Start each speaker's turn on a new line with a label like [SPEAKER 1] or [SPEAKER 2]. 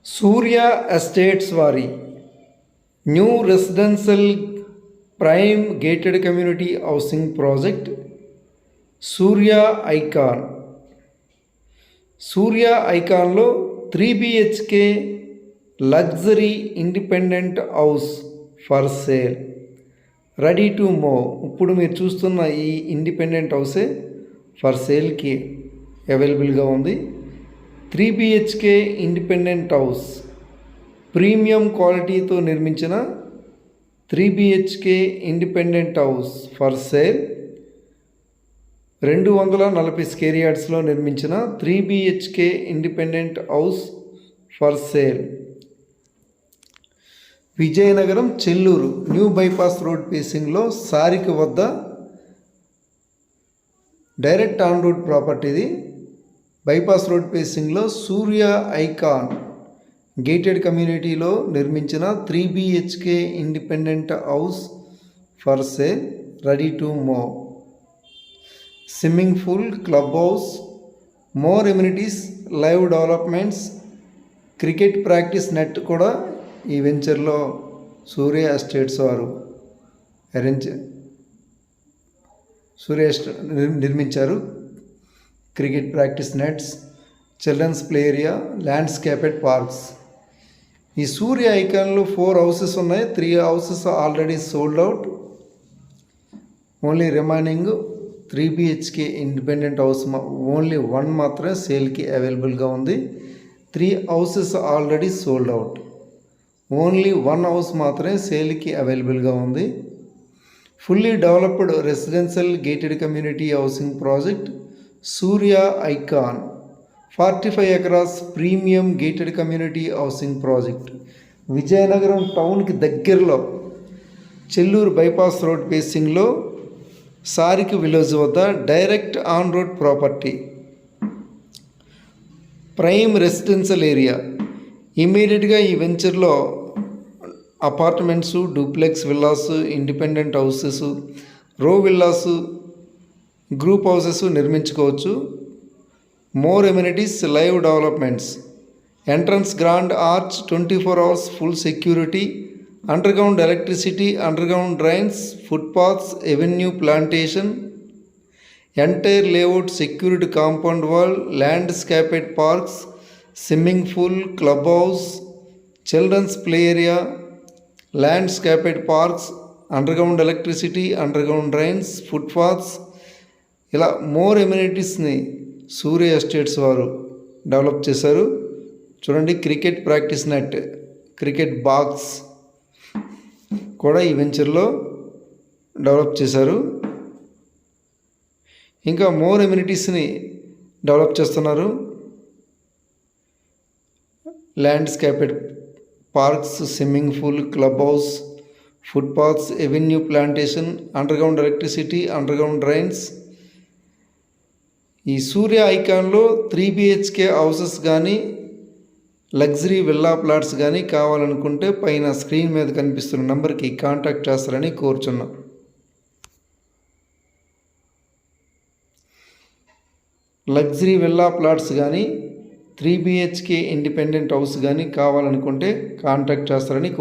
[SPEAKER 1] సూర్య Estates వారి new residential prime gated community housing project Surya Icon. Surya ఐకాన్లో 3 BHK luxury independent house for sale, ready to move. ఇప్పుడు మీరు చూస్తున్న ఈ ఇండిపెండెంట్ హౌసే ఫర్ సేల్కి అవైలబుల్గా ఉంది. 3 BHK ఇండిపెండెంట్ హౌస్, ప్రీమియం క్వాలిటీతో నిర్మించిన 3 BHK independent house for sale. 240 square యార్డ్స్లో నిర్మించిన 3 BHK ఇండిపెండెంట్ హౌస్ ఫర్ సేల్. Vizianagaram Chelluru new bypass road ఫేసింగ్లో సారిక వద్ద డైరెక్ట్ ఆన్ రోడ్ ప్రాపర్టీది. బైపాస్ రోడ్ ఫేసింగ్లో సూర్య ఐకాన్ గేటెడ్ కమ్యూనిటీలో నిర్మించిన 3 BHK independent house for sale, ready to move. Swimming pool, club house, more amenities, live developments, cricket practice net కూడా ఈ వెంచర్లో సూర్య ఎస్టేట్స్ వారు నిర్మించారు. Cricket practice nets, children's play area, landscaped parks. ఈ సూర్య ఐకాన్లో 4 హౌసెస్ ఉన్నాయి. 3 houses already sold out. Only remaining 3 BHK independent house only 1 మాత్రమే సేల్కి అవైలబుల్గా ఉంది. 3 houses already sold out. Only 1 house మాత్రమే సేల్కి అవైలబుల్గా ఉంది. Fully developed residential gated community housing project Surya Icon, 45 acres premium gated community housing project. Vizianagaram టౌన్కి దగ్గరలో చెల్లూరు బైపాస్ రోడ్ ఫేసింగ్లో సారిక విలేజ్ వద్ద direct on road property, prime residential area. ఇమీడియట్గా ఈ వెంచర్లో apartments, duplex villas, independent houses, row villas, group houses నిర్మించుకోవచ్చు. More amenities, live developments, entrance grand arch, 24 hours full security, underground electricity, underground drains, footpaths, avenue plantation, entire layout security compound wall, landscaped parks, swimming pool, club house, children's play area, landscaped parks, underground electricity, underground drains, footpaths, ఇలా more ఎమ్యూనిటీస్ని Surya Estates వారు develop చేశారు. చూడండి, cricket practice net, cricket box కూడా ఈ వెంచర్లో develop చేశారు. ఇంకా మోర్ ఎమ్యూనిటీస్ని డెవలప్ చేస్తున్నారు. Landscaped parks, swimming pool, club house, footpaths, avenue plantation, underground electricity, underground drains. ఈ సూర్య ఐకాన్లో 3 BHK హౌసెస్ కానీ లగ్జరీ విల్లా ప్లాట్స్ కానీ కావాలనుకుంటే పైన స్క్రీన్ మీద కనిపిస్తున్న నెంబర్కి కాంటాక్ట్ చేస్తారని కోరుచున్నాం. లగ్జరీ విల్లా ప్లాట్స్ కానీ 3 BHK ఇండిపెండెంట్ హౌస్ కానీ కావాలనుకుంటే కాంటాక్ట్ చేస్తారని